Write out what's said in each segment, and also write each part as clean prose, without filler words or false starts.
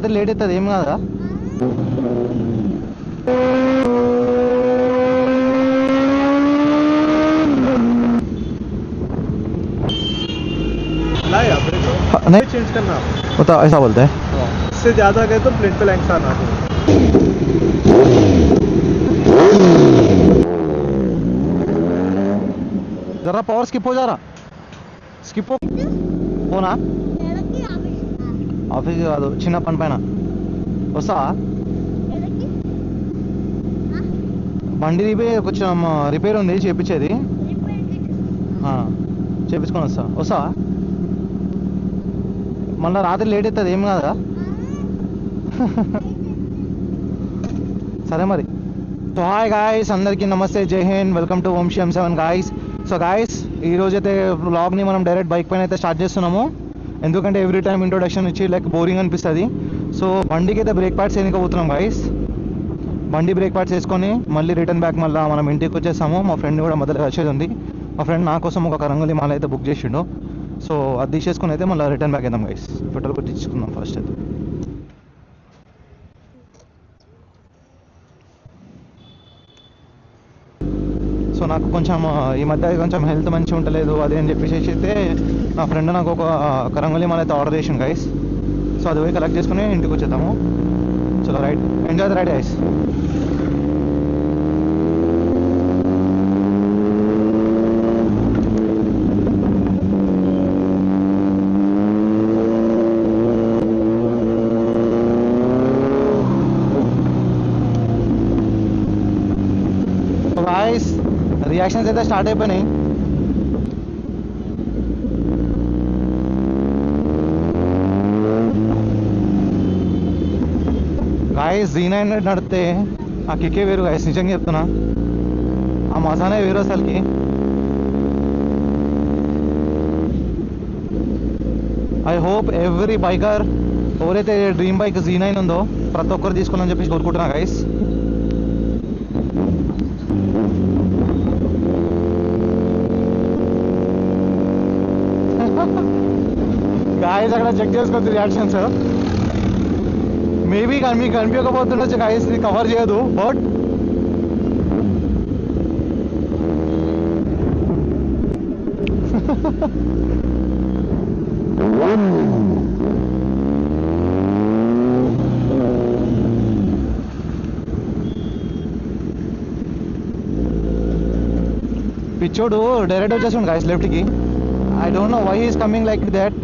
అదే లేట్ అవుతుంది ఏం కాదా नहीं चेंज करना बता ऐसा बोलते हैं इससे ज़्यादा गए तो प्लेट पे लाइन से आना जरा पावर स्किप हो जा रहा స్కిప్ పోనా ఆఫీస్కి కాదు చిన్న పని పైన వస్తావా బండి కొంచెం రిపేర్ ఉంది చేపించేది చేపించుకొని వస్తావా మళ్ళీ రాత్రి లేట్ అవుతుంది ఏం కాదా సరే మరి సో హాయ్ గాయస్ అందరికీ నమస్తే జై హింద్ welcome to Vamshi M7 guys so guys ఈరోజైతే వ్లాగ్ని మనం డైరెక్ట్ బైక్ పైన అయితే స్టార్ట్ చేస్తున్నాము ఎందుకంటే ఎవ్రీ టైం ఇంట్రొడక్షన్ ఇచ్చి లైక్ బోరింగ్ అనిపిస్తుంది సో బండికి అయితే బ్రేక్ ప్యాడ్స్ వేయకపోతున్నాం గాయస్ బండి బ్రేక్ ప్యాడ్స్ వేసుకొని మళ్ళీ రిటర్న్ బ్యాక్ మళ్ళీ మనం ఇంటికి వచ్చేసాము మా ఫ్రెండ్ కూడా మొదలు వచ్చేది ఉంది మా ఫ్రెండ్ నా కోసం ఒక రంగులి మాల అయితే బుక్ చేసిండు సో అది తీసేసుకుని అయితే మళ్ళీ రిటర్న్ బ్యాక్ అవుతాం గైస్ పెట్రోల్ కొట్టించుకుందాం ఫస్ట్ అయితే సో నాకు కొంచెం ఈ మధ్య కొంచెం హెల్త్ మంచిగా ఉండలేదు అదే అని చెప్పేసి అయితే నా ఫ్రెండ్ నాకు ఒక రంగులి మాల అయితే ఆర్డర్ చేసిండు గైస్ సో అది పోయి కలెక్ట్ చేసుకుని ఇంటికి వచ్చేద్దాము చలో right enjoy the ride guys reactions అయితే స్టార్ట్ అయిపోయినాయి గాయస్ Z9 నడితే ఆ కిక్కే వేరు గాయస్ నిజంగా చెప్తున్నా ఆ మజానే వేరు అసలుకి ఐ హోప్ ఎవ్రీ బైకర్ ఎవరైతే డ్రీమ్ బైక్ Z9 ఉందో ప్రతి ఒక్కరు తీసుకోవాలని చెప్పేసి కోరుకుంటున్నా గాయస్ గాయస్ అక్కడ చెక్ చేసుకోవచ్చు రియాక్షన్స్ మేబీ మీకు కనిపించకపోతుండొచ్చు గాయస్ ఇది కవర్ చేయదు బట్ పిచ్చోడు డైరెక్ట్ వచ్చేసాడు గాయస్ లెఫ్ట్కి I don't know why is coming like that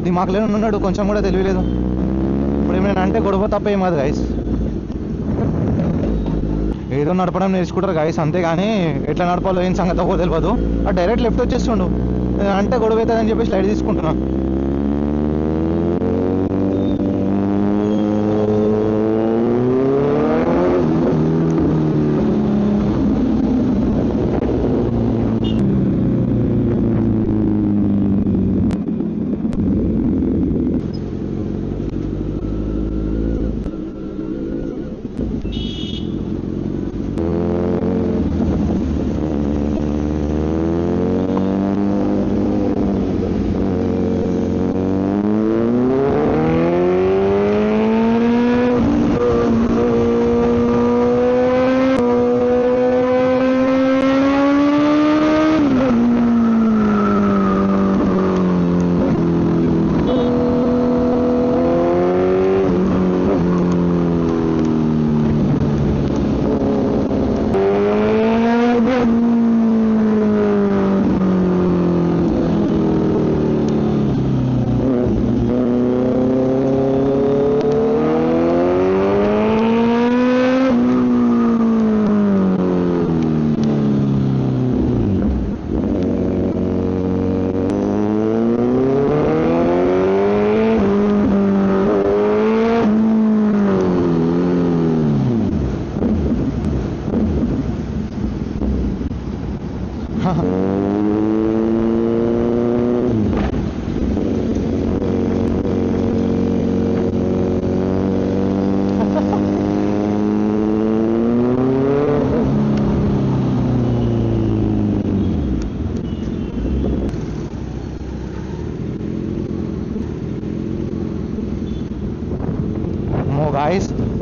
దిమాక్లో ఉన్నాడు కొంచెం కూడా తెలియలేదు ఇప్పుడు ఏమైనా అంటే గొడవ తప్ప ఏం కాదు గాయస్ ఏదో నడపడం నేర్చుకుంటారు గాయస్ అంతేగాని ఎట్లా నడపాలో ఏం సంగతి అవ్వదు తెలియదు ఆ డైరెక్ట్ లెఫ్ట్ వచ్చేస్తుండు అంటే గొడవ అవుతుందని చెప్పేసి లైట్ తీసుకుంటున్నా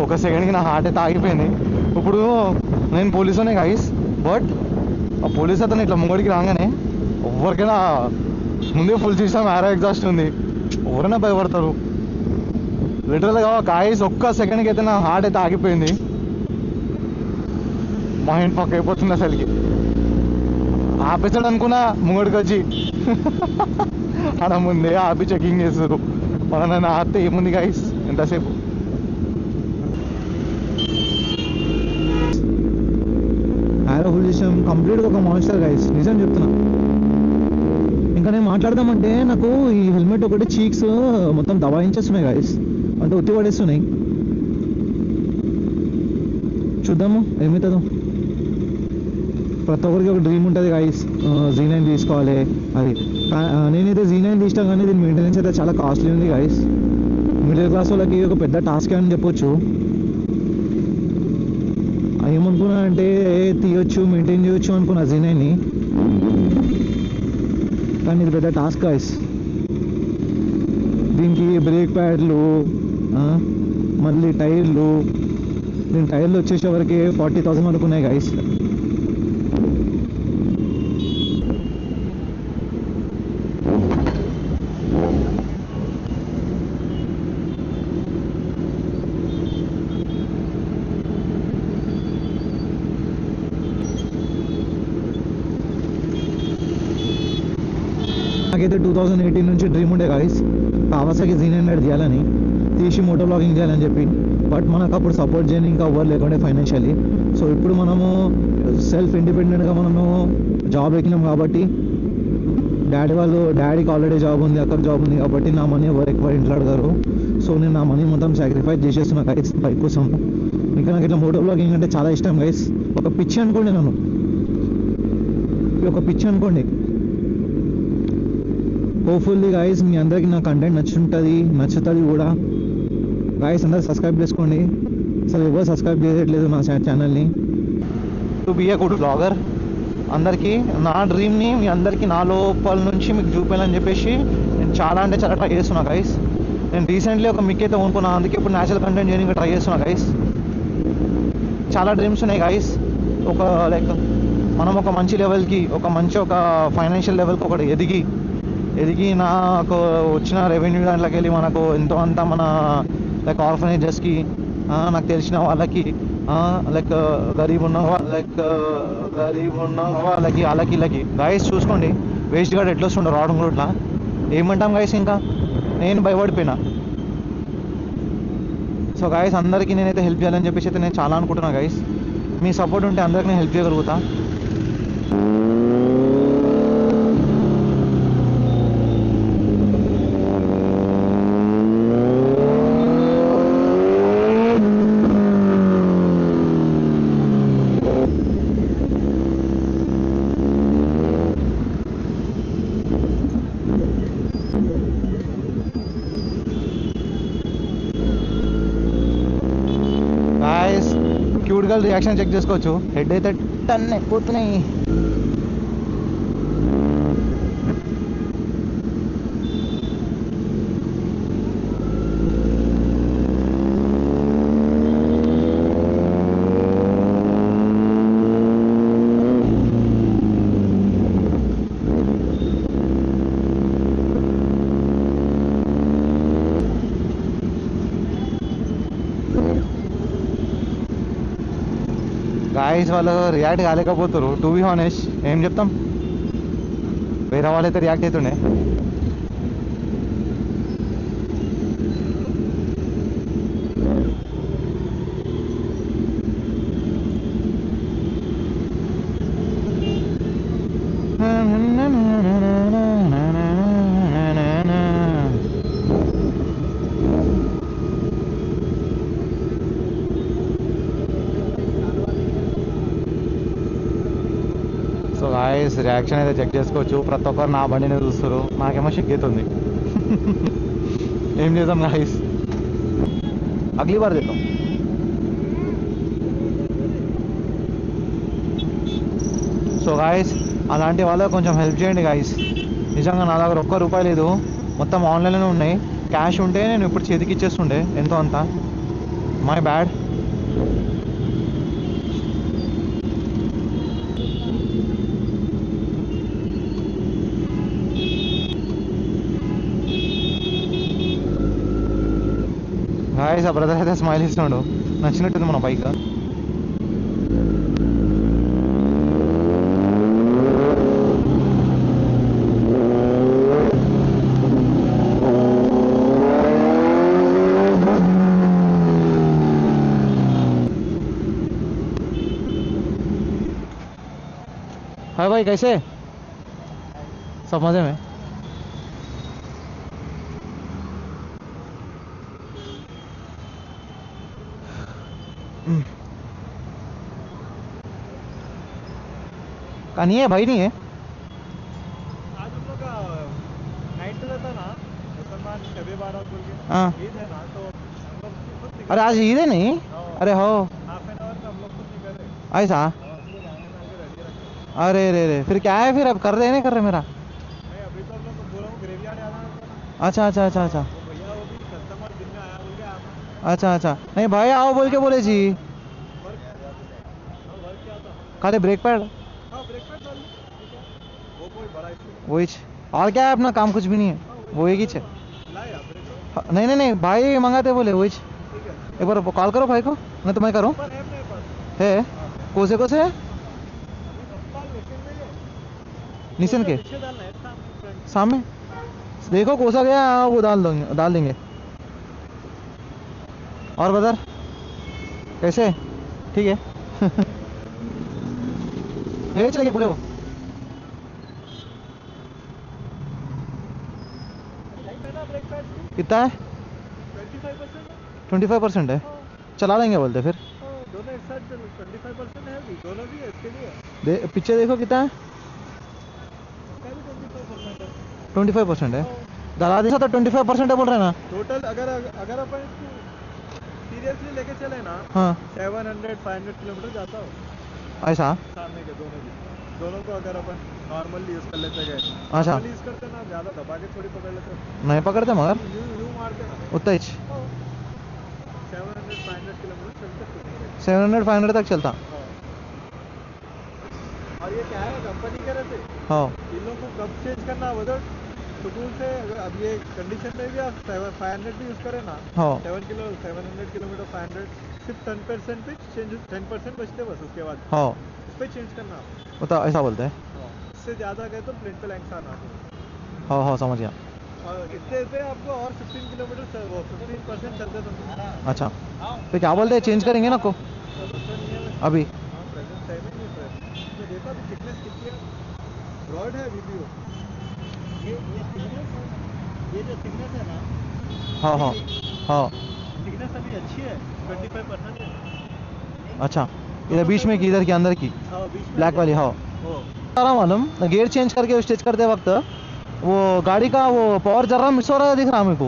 ఒక సెకండ్కి నా హార్ట్ అయితే ఆగిపోయింది. ఇప్పుడు నేను పోలీసునే గైస్, బట్ ఆ పోలీస్ అతను ఇట్లా ముంగడికి రాగానే ఎవరికైనా ముందే ఫుల్ సిస్టమ్ ఏరో ఎగ్జాస్ట్ ఉంది, ఎవరైనా భయపడతారు లిటరల్గా. గాయస్ ఒక్క సెకండ్కి అయితే నా హార్ట్ అయితే ఆగిపోయింది, మైండ్ పక్క అయిపోతుంది అసలుకి. ఆపేసాడు అనుకున్నా, ముంగడికి వచ్చి ఆడ ముందే ఆపి చెకింగ్ చేస్తారు. మన నన్ను ఆపితే ఏముంది గైస్ ఎంతసేపు. ఏరో ఫుల్ సిస్టమ్ కంప్లీట్గా ఒక మాన్స్టర్ గైస్, నిజం చెప్తున్నా. ఇంకా నేను మాట్లాడదామంటే నాకు ఈ హెల్మెట్ ఒకటి చీక్స్ మొత్తం దబాయించేస్తున్నాయి గైస్, అంటే ఒత్తి పడేస్తున్నాయి. చూద్దాము ఏమవుతుందో. ప్రతి ఒక్కరికి ఒక డ్రీమ్ ఉంటుంది గైస్, Z9 తీసుకోవాలి అది. నేనైతే Z9 తీసినా కానీ దీని మెయింటెనెన్స్ అయితే చాలా కాస్ట్లీ ఉంది గైస్. మిడిల్ క్లాస్ వాళ్ళకి ఒక పెద్ద టాస్క్ అని చెప్పొచ్చు. ఏమనుకున్నా అంటే తీయొచ్చు, మెయింటైన్ చేయొచ్చు అనుకున్నా Z9ని, కానీ ఇది పెద్ద టాస్క్ గైస్. దీనికి బ్రేక్ ప్యాడ్లు, మళ్ళీ టైర్లు, దీని టైర్లు వచ్చేసేవరకు 40,000 వరకు ఉన్నాయి గైస్. నాకైతే 2018 నుంచి డ్రీమ్ ఉండే గాయస్, కావాసాకి Z900 చేయాలని, తీసి మోటో బ్లాగింగ్ చేయాలని చెప్పి. బట్ మనకు అప్పుడు సపోర్ట్ చేయని ఇంకా ఎవరు లేకుండే ఫైనాన్షియల్లీ. సో ఇప్పుడు మనము సెల్ఫ్ ఇండిపెండెంట్గా మనము జాబ్ ఎక్కినాం కాబట్టి, డాడీకి ఆల్రెడీ జాబ్ ఉంది, అక్కడ జాబ్ ఉంది కాబట్టి నా మనీ ఎవరు ఎక్కువ ఇంట్లో అడగారు. సో నేను నా మనీ మొత్తం సాక్రిఫైస్ చేసేస్తున్నా గైస్ బైక్ కోసం. ఇంకా నాకు ఇట్లా మోటో బ్లాగింగ్ అంటే చాలా ఇష్టం గైస్. ఒక పిచ్చి అనుకోండి, నన్ను ఒక పిచ్చి అనుకోండి. హోప్ఫుల్లీ గాయస్ మీ అందరికీ నా కంటెంట్ నచ్చుతుంది కూడా గాయస్. అందరూ సబ్స్క్రైబ్ చేసుకోండి, అసలు ఎవరు సబ్స్క్రైబ్ చేయట్లేదు నా ఛానల్ని. To be a good blogger, అందరికీ నా డ్రీమ్ని మీ అందరికీ నా లోపల నుంచి మీకు చూపించాలని చెప్పేసి నేను చాలా అంటే చాలా ట్రై చేస్తున్నా గైస్. నేను రీసెంట్లీ ఒక మిక్ అయితే కొనుక్కున్నా, అందుకే ఇప్పుడు న్యాచురల్ కంటెంట్ చేయడానికి ట్రై చేస్తున్నా గైస్. చాలా డ్రీమ్స్ ఉన్నాయి గైస్. ఒక లైక్ మనం ఒక మంచి లెవెల్కి, ఒక ఫైనాన్షియల్ లెవెల్కి ఒకటి ఎదిగి నాకు వచ్చిన రెవెన్యూ దాంట్లోకి వెళ్ళి మనకు ఎంతో అంత మన లైక్ ఆర్ఫనేజెస్కి, నాకు తెలిసిన వాళ్ళకి, లైక్ గరీబ్ ఉన్న వాళ్ళకి వాళ్ళకి గాయస్ చూసుకోండి. వేస్ట్ గార్డ్ ఎట్లా వస్తుండో రావడం కూడా ఏమంటాం గాయస్. ఇంకా నేను భయపడిపోయినా. సో గాయస్ అందరికీ నేనైతే హెల్ప్ చేయాలని చెప్పేసి అయితే నేను చాలా అనుకుంటున్నా గాయస్. మీ సపోర్ట్ ఉంటే అందరికీ నేను హెల్ప్ చేయగలుగుతా. క్యూట్ గర్ల్ రియాక్షన్ చెక్ చేసుకోవచ్చు. హెడ్ అయితే టన్ అయిపోతున్నాయి. గాయస్ వాళ్ళు రియాక్ట్ కాలేకపోతారు. టు బీ హానెస్ట్ ఏం చెప్తాం, వేరే వాళ్ళైతే రియాక్ట్ అవుతుండే. సో గాయస్ రియాక్షన్ అయితే చెక్ చేసుకోవచ్చు. ప్రతి ఒక్కరు నా బండిని చూస్తారు, నాకేమో సిగ్గవుతుంది. ఏం చేద్దాం గాయస్, అగ్లీ బార్ చేద్దాం. సో గాయస్ అలాంటి వాళ్ళకి కొంచెం హెల్ప్ చేయండి గాయస్. నిజంగా నా దగ్గర ₹1 లేదు, మొత్తం ఆన్లైన్లోనే ఉన్నాయి. క్యాష్ ఉంటే నేను ఇప్పుడు చేతికి ఇచ్చేస్తుండే ఎంతో అంత. My bad. గాయ్స్ ఆ బ్రదర్ అయితే స్మైల్ ఇస్తున్నాడు, నచ్చినట్టుంది మన బైక్. हाय भाई, कैसे? सब मजे में? नहीं है भाई, नहीं है। आज हम लोग का नाइट में रहता ना, मुसलमान शबे बारात बोल के हाँ। ईद है ना, तो हम लोग खुद निकल- अरे आज ईद है नहीं? हाँ। अरे हो, हाफ एन आवर में हम लोग खुद निकले। ऐसा? हाँ, हम लोग आने में आके रेडी रखे। अरे रे रे, फिर क्या है, फिर अब कर रहे नहीं कर रहे मेरा? नहीं, अभी तो हम लोग को बोला हूँ ग्रेवयार्ड आना है तो अच्छा अच्छा अच्छा अच्छा वो भैया वो भी कस्टमर दिन में आया बोल के आना। अच्छा अच्छा, नहीं भाई आओ बोल के बोले जी। वर्क वर्क क्या था? खाली ब्रेक पैड हाँ, ब्रेक पैड डाल लो। ठीक है। वो कोई बड़ा इशू वही, और क्या है अपना काम कुछ भी नहीं है, वो एक ही है। लाया ब्रेक पैड। हाँ, नहीं नहीं नहीं भाई मंगाते बोले वही। ठीक है। एक बार कॉल करो भाई को, नहीं तो मैं करूँ। पर है अपने पास। है कोसे कोसे है फिलहाल लेकिन में है। निशन के पीछे डालना है सामने फ्रंट। सामने देखो कोसा गया, वो डाल देंगे। और बदर कैसे? ठीक है। ले चलेंगे पूरे वो। ब्रेक पैड कितना है? 25%। 25% है, चला लेंगे बोलते फिर। दोनों एक साथ 25% है भी, दोनों भी है इसके लिए। पीछे देखो कितना है? क्या भी 25% है। 25% है, डला दिया तो 25% है बोल रहे हैं ना। टोटल अगर अपन इसको सीरियसली लेके चले ना, हाँ 700-500 किलोमीटर जाता हो ऐसा? सामने के दोनों को अगर अपन नॉर्मल यूज कर लेते गए। अच्छा। नॉर्मल यूज करते ना, ज्यादा दबा के थोड़ी पकड़ लेते, नहीं पकड़ते मगर यूं मारते ना, उतना ही 700-500 किलोमीटर चलते फिर। 700-500 तक चलता। और ये क्या है, कंपनी कह रहे थे हाँ इन लोगों को कब चेंज करना है, तो सुकून से अगर अब ये कंडीशन में भी आप 500 भी यूज करें ना, हाँ 700 किलोमीटर 500 सिर्फ 10% पे चेंज, 10% बचते बस, उसके बाद हाँ इस पे चेंज करना आप। उतना ऐसा बोलते हैं। इससे ज़्यादा गए तो प्लेट पे लैंग्स आना। हाँ हाँ समझ गया। और इतने पे आपको और 15 किलोमीटर वो 15% चलते तो अच्छा तो क्या बोलते हैं, चेंज करेंगे ना को अभी? प्रेजेंट टाइम ही नहीं है। तो देखा तो थिकनेस कितनी है, ब्रॉड है वीडियो। ये जो थिकनेस है ना, हाँ हाँ हाँ थिकनेस अभी अच्छी है, 25% है। अच्छा, इधर बीच में की, इधर की अंदर की हाँ, बीच में ब्लैक वाली। हाँ वो सारा मालूम, गियर चेंज करके स्टेच करते वक्त वो गाड़ी का वो पावर जरा मिस हो रहा है, दिख रहा मेरे को।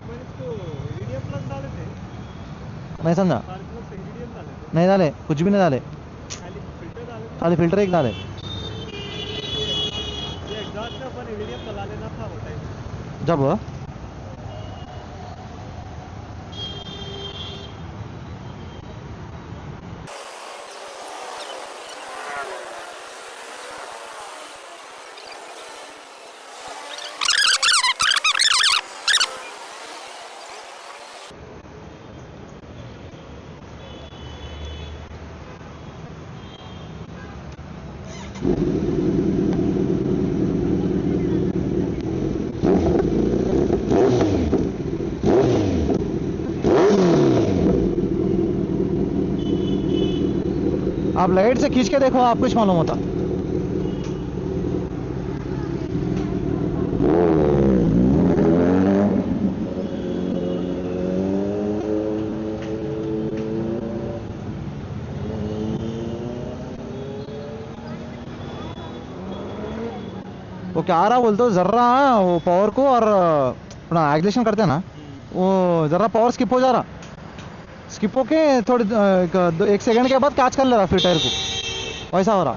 मैंने इसको ईडीएम प्लस डाले थे, नहीं समझा? स्पार्क प्लस ईडीएम डाले थे, नहीं डाले, कुछ भी नहीं डाले, खाली फिल्टर डाले थे। खाली फिल्टर एक डाले। ये एग्जॉस्ट में अपन ईडीएम डाला लेना था वो टाइम। जब आप लाइट से खींच के देखो, आप कुछ मालूम होता। वो क्या आ रहा बोलते हो जर्रा, वो पावर को और अपना एक्सलेशन करते हैं ना, वो जरा पावर स्किप हो जा रहा, स्किप होके थोड़ी एक सेकंड के बाद कैच कर ले रहा फिर टायर को, वैसा हो रहा।